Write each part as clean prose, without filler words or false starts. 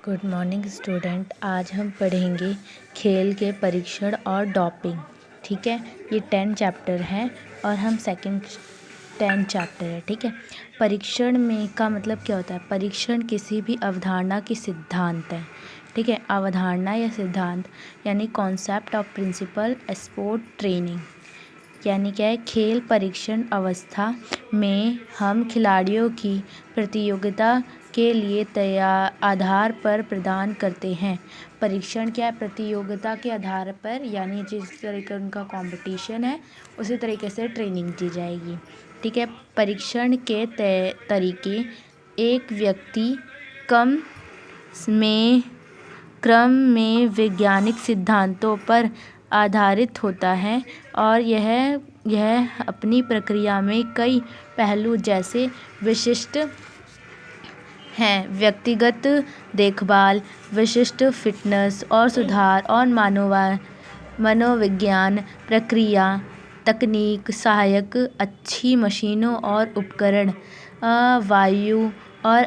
Good morning student. आज हम पढ़ेंगे खेल के परीक्षण और डोपिंग। ठीक है, ये 10 चैप्टर है और हम सेकंड 10 चैप्टर है। ठीक है, परीक्षण में का मतलब क्या होता है? परीक्षण किसी भी अवधारणा की सिद्धांत है। ठीक है, अवधारणा या सिद्धांत यानी concept of principle sport training, यानी क्या है? खेल परीक्षण अवस्था में हम खिलाड़ियों की प्रतियोगिता के लिए तैयार आधार पर प्रदान करते हैं। परीक्षण क्या है? प्रतियोगिता के आधार पर, यानी जिस तरह का उनका कंपटीशन है उसी तरीके से ट्रेनिंग दी जाएगी। ठीक है, परीक्षण के तरीके एक व्यक्ति क्रम में वैज्ञानिक सिद्धांतों पर आधारित होता है और यह अपनी प्रक्रिया में कई पहलू जैसे विशिष्ट हैं: व्यक्तिगत देखभाल, विशिष्ट फिटनेस और सुधार, और मनोविज्ञान, प्रक्रिया, तकनीक, सहायक, अच्छी मशीनों और उपकरण, वायु और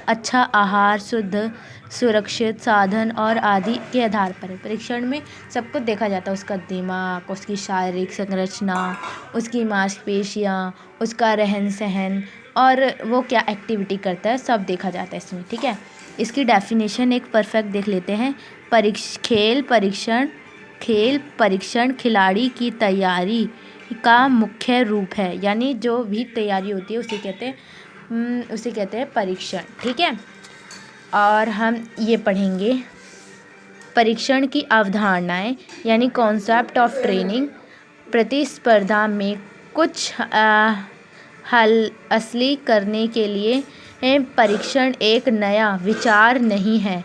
अच्छा आहार, शुद्ध सुरक्षित साधन और आदि के आधार पर है। परीक्षण में सब कुछ देखा जाता है: उसका दिमाग, उसकी शारीरिक संरचना, उसकी मांसपेशियाँ, उसका रहन सहन और वो क्या एक्टिविटी करता है, सब देखा जाता है इसमें। ठीक है, इसकी डेफिनेशन एक परफेक्ट देख लेते हैं। खेल परीक्षण खिलाड़ी की तैयारी का मुख्य रूप है, यानी जो भी तैयारी होती है उसे कहते हैं परीक्षण। ठीक है, और हम ये पढ़ेंगे परीक्षण की अवधारणाएं, यानी कॉन्सेप्ट ऑफ ट्रेनिंग। प्रतिस्पर्धा में कुछ हल हासिल करने के लिए परीक्षण एक नया विचार नहीं है।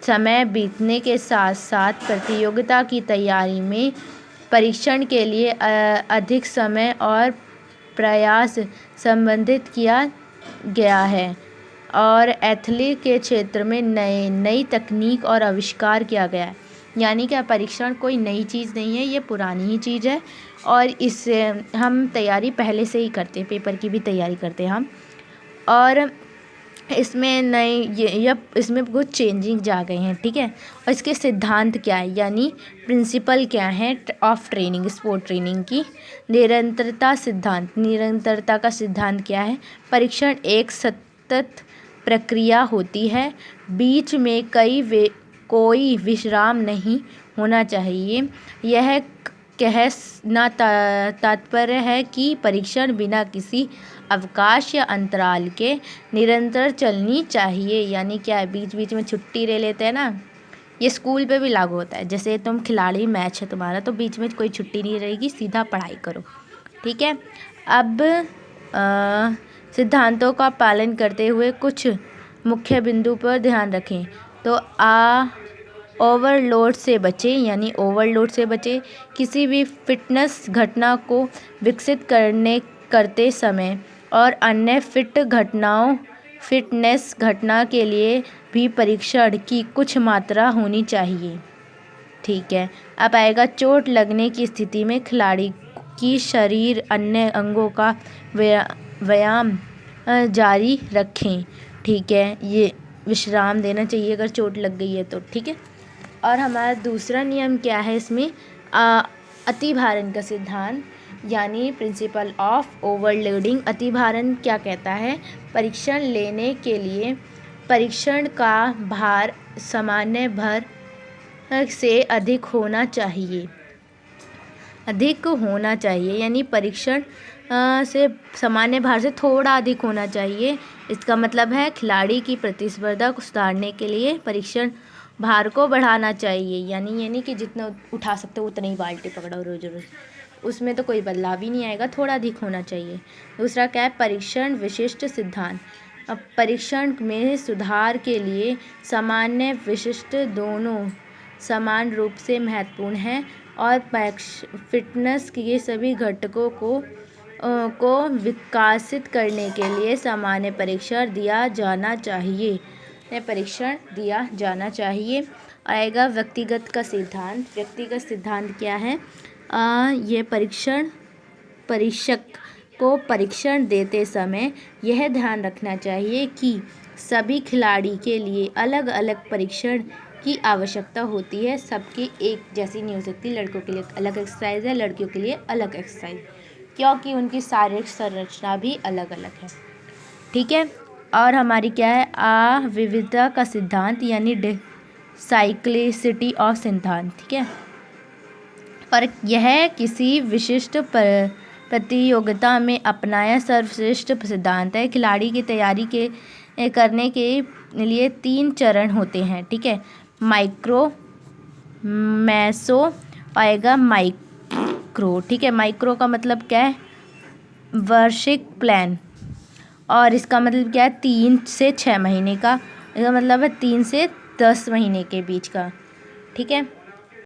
समय बीतने के साथ साथ प्रतियोगिता की तैयारी में परीक्षण के लिए अधिक समय और प्रयास संबंधित किया गया है और एथलीट के क्षेत्र में नई तकनीक और आविष्कार किया गया है। यानी क्या? परीक्षण कोई नई चीज़ नहीं है, ये पुरानी ही चीज़ है और इससे हम तैयारी पहले से ही करते हैं, पेपर की भी तैयारी करते हैं हम। और इसमें इसमें कुछ चेंजिंग जा गए हैं। ठीक है, और इसके सिद्धांत क्या है, यानी प्रिंसिपल क्या है ऑफ ट्रेनिंग, स्पोर्ट ट्रेनिंग की। निरंतरता सिद्धांत, निरंतरता का सिद्धांत क्या है? परीक्षण एक सतत प्रक्रिया होती है, बीच में कोई विश्राम नहीं होना चाहिए। यह कहना तात्पर्य है कि परीक्षण बिना किसी अवकाश या अंतराल के निरंतर चलनी चाहिए। यानी क्या है? बीच बीच में छुट्टी ले लेते हैं ना, ये स्कूल पे भी लागू होता है। जैसे तुम खिलाड़ी मैच है तुम्हारा, तो बीच में कोई छुट्टी नहीं रहेगी, सीधा पढ़ाई करो। ठीक है, अब सिद्धांतों का पालन करते हुए कुछ मुख्य बिंदु पर ध्यान रखें। तो ओवरलोड से बचें, यानी ओवरलोड से बचें। किसी भी फिटनेस घटना को विकसित करते समय और अन्य फिटनेस घटना के लिए भी परीक्षण की कुछ मात्रा होनी चाहिए। ठीक है, अब आएगा चोट लगने की स्थिति में खिलाड़ी की शरीर अन्य अंगों का व्यायाम जारी रखें। ठीक है, ये विश्राम देना चाहिए अगर चोट लग गई है तो। ठीक है, और हमारा दूसरा नियम क्या है इसमें? अतिभारण का सिद्धांत, यानी प्रिंसिपल ऑफ ओवरलोडिंग। अतिभारण क्या कहता है? परीक्षण लेने के लिए परीक्षण का भार सामान्य भर से अधिक होना चाहिए, यानी परीक्षण से सामान्य भार से थोड़ा अधिक होना चाहिए। इसका मतलब है खिलाड़ी की प्रतिस्पर्धा को सुधारने के लिए परीक्षण भार को बढ़ाना चाहिए, यानी कि जितना उठा सकते हो उतना ही बाल्टी पकड़ो रोज रोज, उसमें तो कोई बदलाव ही नहीं आएगा, थोड़ा अधिक होना चाहिए। दूसरा क्या है? परीक्षण विशिष्ट सिद्धांत। अब परीक्षण में सुधार के लिए सामान्य विशिष्ट दोनों समान रूप से महत्वपूर्ण हैं और फिटनेस के सभी घटकों को विकसित करने के लिए सामान्य परीक्षण दिया जाना चाहिए। आएगा व्यक्तिगत का सिद्धांत। व्यक्तिगत सिद्धांत क्या है? ये परीक्षक को परीक्षण देते समय यह ध्यान रखना चाहिए कि सभी खिलाड़ी के लिए अलग अलग परीक्षण की आवश्यकता होती है। सबकी एक जैसी नहीं हो सकती। लड़कों के लिए अलग एक्सरसाइज है, लड़कियों के लिए अलग एक्सरसाइज, क्योंकि उनकी शारीरिक संरचना भी अलग अलग है। ठीक है। और हमारी क्या है, विविधता का सिद्धांत यानी साइक्लिसिटी ऑफ सिद्धांत। ठीक है। पर यह किसी विशिष्ट प्रतियोगिता में अपनाया सर्वश्रेष्ठ सिद्धांत है। खिलाड़ी की तैयारी करने के लिए 3 चरण होते हैं। ठीक है। माइक्रो, मेसो, आएगा माइक्रो। ठीक है। माइक्रो का मतलब क्या है, वार्षिक प्लान, और इसका मतलब क्या है, 3 से 6 महीने का। इसका मतलब है 3 से 10 महीने के बीच का। ठीक है।